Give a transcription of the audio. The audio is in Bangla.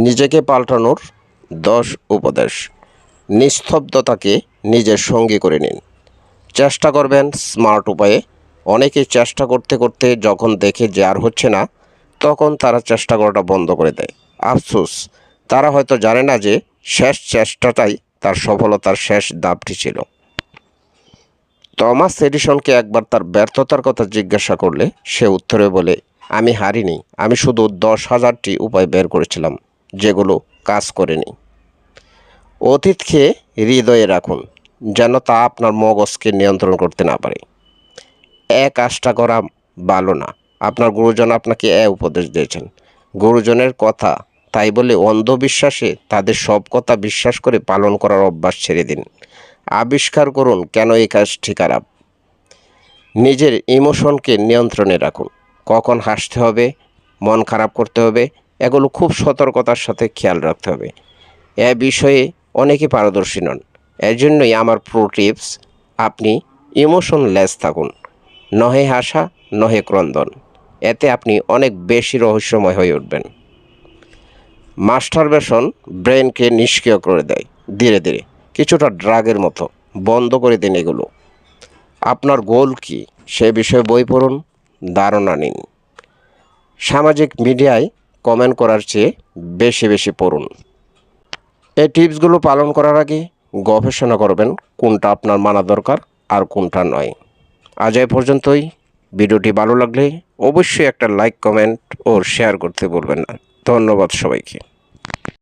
নিজেকে পাল্টানোর 10 উপদেশ। নিস্তব্ধতাকে নিজের সঙ্গী করে নিন। চেষ্টা করবেন স্মার্ট উপায়ে। অনেকেই চেষ্টা করতে করতে যখন দেখে যে আর হচ্ছে না, তখন তারা চেষ্টা করাটা বন্ধ করে দেয়। আফসোস, তারা হয়তো জানে না যে শেষ চেষ্টাটাই তার সফলতার শেষ ধাপটি ছিল। টমাস এডিসনকে একবার তার ব্যর্থতার কথা জিজ্ঞাসা করলে সে উত্তরে বলে, আমি হারিনি, আমি শুধু 10,000টি উপায় বের করেছিলাম যেগুলো কাজ করেনি। অতীতকে হৃদয়ে রাখুন, যেন তা আপনার মগজকে নিয়ন্ত্রণ করতে না পারে। কাজটা করা ভালো না। আপনার গুরুজন আপনাকে উপদেশ দিয়েছেন। গুরুজনের কথা তাই বলে অন্ধবিশ্বাসে তাদের সব কথা বিশ্বাস করে পালন করার অভ্যাস ছেড়ে দিন। আবিষ্কার করুন কেন এই কাজটি খারাপ। নিজের ইমোশনকে নিয়ন্ত্রণে রাখুন। কখন হাসতে হবে, মন খারাপ করতে হবে, এগুলো খুব সতর্কতার সাথে খেয়াল রাখতে হবে। এ বিষয়ে অনেকে পারদর্শী নন। এজন্যই আমার প্রো টিপস, আপনি ইমোশনলেস থাকুন। নহে হাসা, নহে ক্রন্দন। এতে আপনি অনেক বেশি রহস্যময় হয়ে উঠবেন। মাস্টারবেশন ব্রেনকে নিষ্ক্রিয় করে দেয় ধীরে ধীরে, কিছুটা ড্রাগের মতো। বন্ধ করে দিন এগুলো। আপনার গোল কী সে বিষয়ে বই পড়ুন, ধারণা নিন। সামাজিক মিডিয়ায় কমেন্ট করার চেয়ে বেশি বেশি পড়ুন। এই টিপসগুলো পালন করার আগে গবেষণা করবেন কোনটা আপনার মানা দরকার আর কোনটা নয়। আজ এ পর্যন্তই। ভিডিওটি ভালো লাগলে অবশ্যই একটা লাইক, কমেন্ট ও শেয়ার করতে ভুলবেন না। ধন্যবাদ সবাইকে।